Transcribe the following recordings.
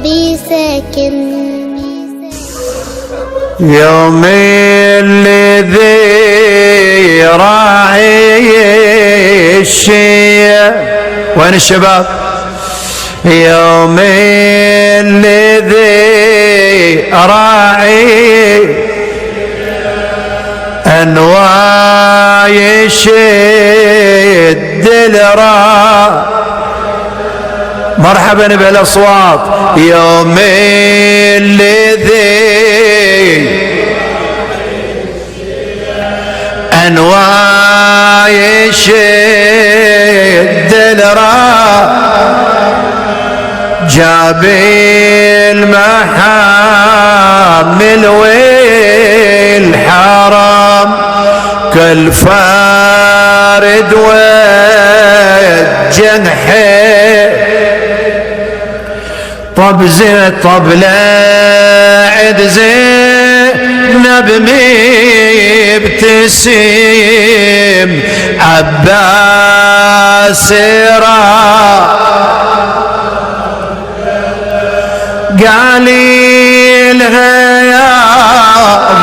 قلبي ساكن. يوم الذي راعي الشيء، وين الشباب؟ يوم الذي راعي أنواع يشد الراء. مرحبا بالاصوات. يوم الذي انواع يشد الراء، جاب المحامل والحرام، كل فارد والجنحين. طب لا عد زينب مبتسم، عباس قالي لها يا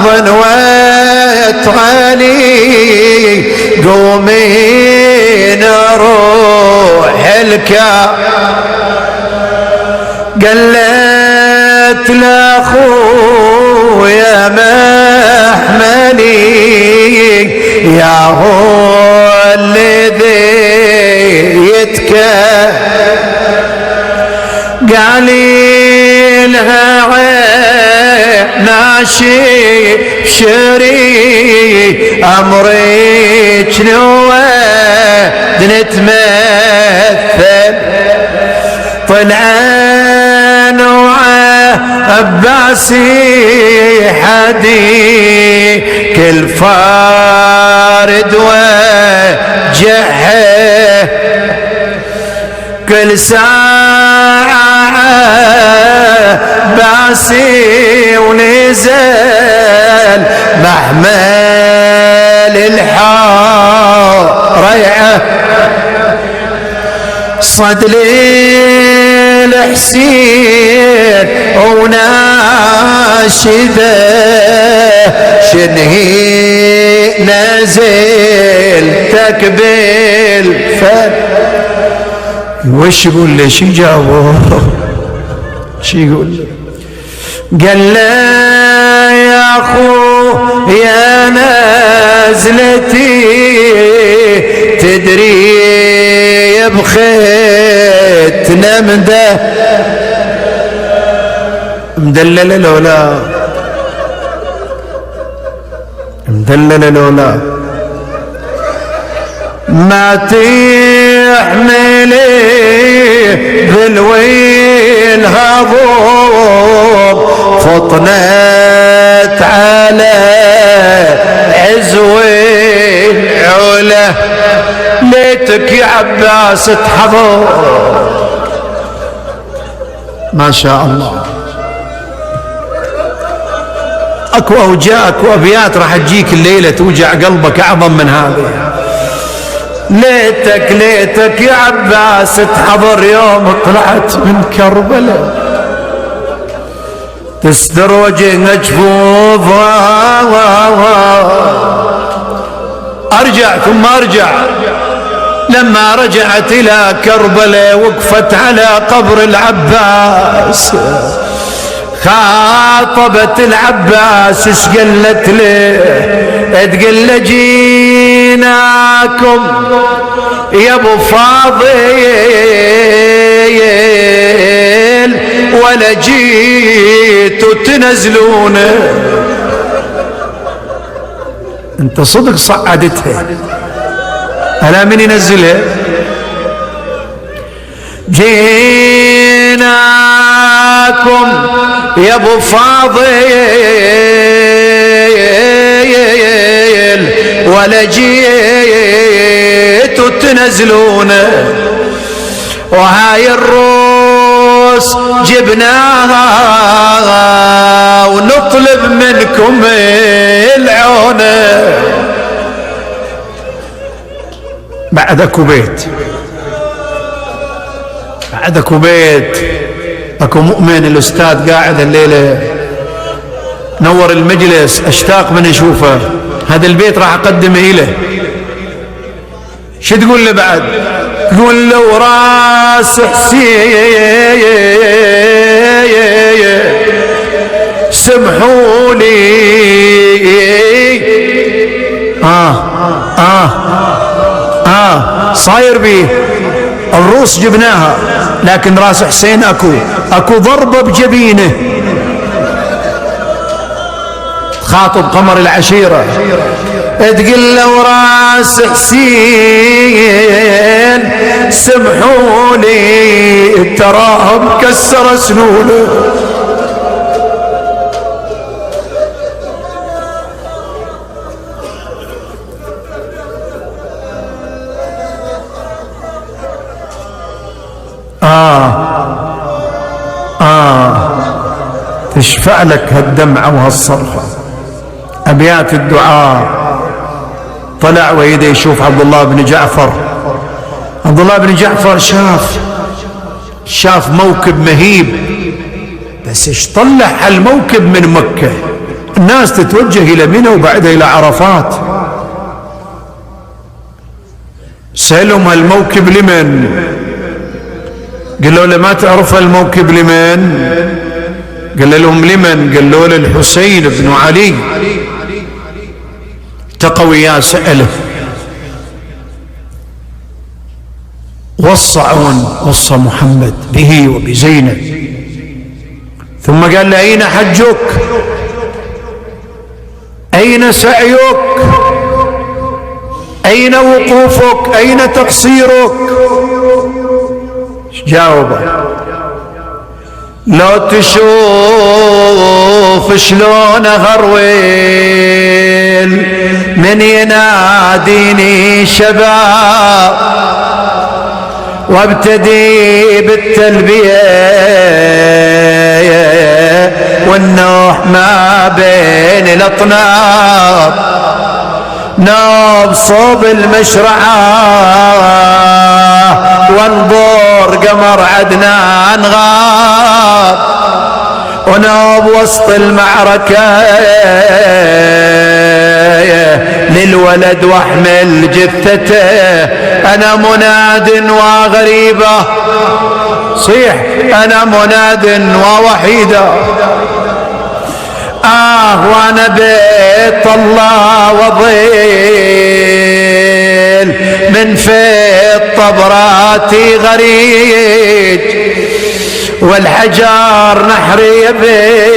ظنوة علي قومي نروح قالت لاخويا محملي يا هو الذي قالي لها ناشي شري امرك نود نتمثل. طلع نوعه عباسي حدي كل فارد وجهه، كل ساعة باسي ونزل محمل الحريعة. صد لي الحسين وناشده شنهي نزلتك بالفن. وش يقول لي؟ شي جاوب؟ شي يقول لي؟ قال له يا اخو يا نزلتي تدري بخيتنا مدلله لولا مدلله لولا ما تحملي بالويل هضوم فطنت على عزوي العلا. ليتك يا عباس تحضر. ما شاء الله. اكو اوجاع اكو ابيات راح تجيك الليله توجع قلبك اعظم من هذه. ليتك يا عباس تحضر يوم طلعت من كربلاء، تستر وجه جفوفها. ارجع ثم ارجع. لما رجعت الى كربلاء وقفت على قبر العباس، خاطبت العباس ايش قالت له؟ تقول له جيناكم يا ابو فاضل ولا جيتوا تنزلونه. انت صدق صعدتها، ألا من ينزلها؟ جيناكم يا ابو فاضل ولا جيتوا تنزلونه، وهاي الروس جبناها ونطلب منكم العونه. بعد اكو بيت اكو مؤمن الاستاذ قاعد الليله نور المجلس، اشتاق من اشوفه. هذا البيت راح اقدمه إله. شو تقول له بعد؟ تقول له وراس حسين سمحوا لي. صاير بيه الروس جبناها، لكن راس حسين اكو ضربة بجبينه. خاطب قمر العشيرة تقول له وراس حسين سمحوا لي تراه مكسر سنونه. تشفع لك هالدمعة وهالصرخة. أبيات الدعاء. طلع ويده يشوف عبد الله بن جعفر. عبد الله بن جعفر شاف موكب مهيب، بس ايش طلع هالموكب من مكة؟ الناس تتوجه إلى منى وبعدها إلى عرفات. سألهم هالموكب لمن؟ قالوا له ما تعرف الموكب لمن؟ قال لهم لمن؟ قالوا له الحسين بن علي. التقوا يا سأله، وصى محمد به وبزينب، ثم قال له أين حجك؟ أين سعيك؟ أين وقوفك؟ أين تقصيرك؟ جاوبه لو تشوف شلون هرويل من يناديني شباب وابتدي بالتلبية والنوح ما بين الأطناب نوب صوب المشرعة وانظر قمر عدنان غاب ونوب وسط المعركة للولد واحمل جثته أنا مناد وغريبة صيح أنا مناد ووحيدة وانا بيت الله وضيل من فيض طبراتي غريج والحجار نحري بين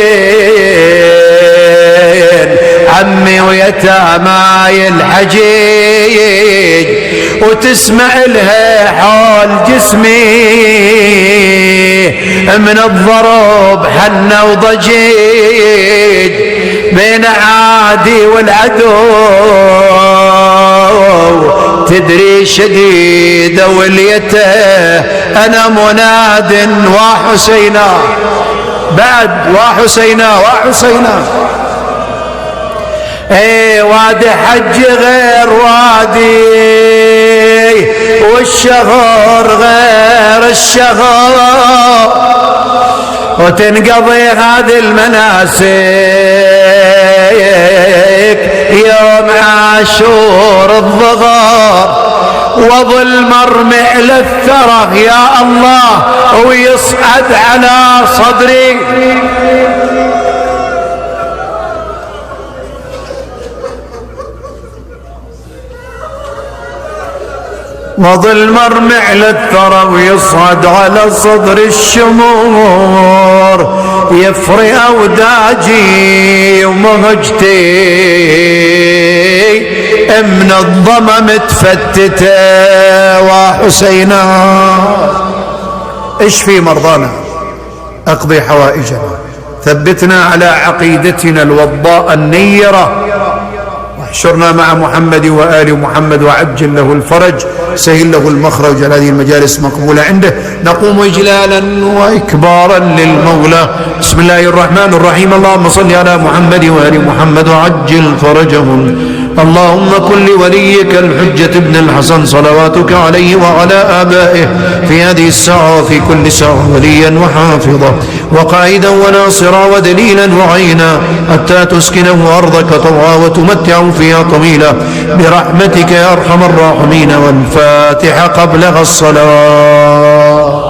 عمي ويتاماي الحجيج وتسمع لها حول جسمي من الضرب حنة وضجيج بين عادي والعدو تدري شديدة وليته أنا مناد وحسينا بعد وحسينا وادي حج غير وادي والشهر غير الشهر وتنقضي هذه المناسك يوم عاشور الظهر وظل مرمع للثرى يا الله ويصعد على صدري وظل مرمع للثرى ويصعد على صدر الشمور يفري أوداجي ومهجتي من الظما متفتتة وحسينا اشفي مرضانا اقضي حوائجنا ثبتنا على عقيدتنا الوضاء النيرة واحشرنا مع محمد وآل محمد وعجل له الفرج سهل له المخرج على هذه المجالس مقبولة عنده. نقوم إجلالا وإكبارا للمولى. بسم الله الرحمن الرحيم اللهم صل على محمد وآل محمد وعجل فرجهم اللهم كن لوليك الحجة ابن الحسن صلواتك عليه وعلى آبائه في هذه الساعة وفي كل ساعة وليا وحافظا وقائدا وناصرا ودليلا وعينا حتى تسكنه أرضك طوعا وتمتعه فيها طويلا برحمتك يا أرحم الراحمين. والفاتحة قبلها الصلاة.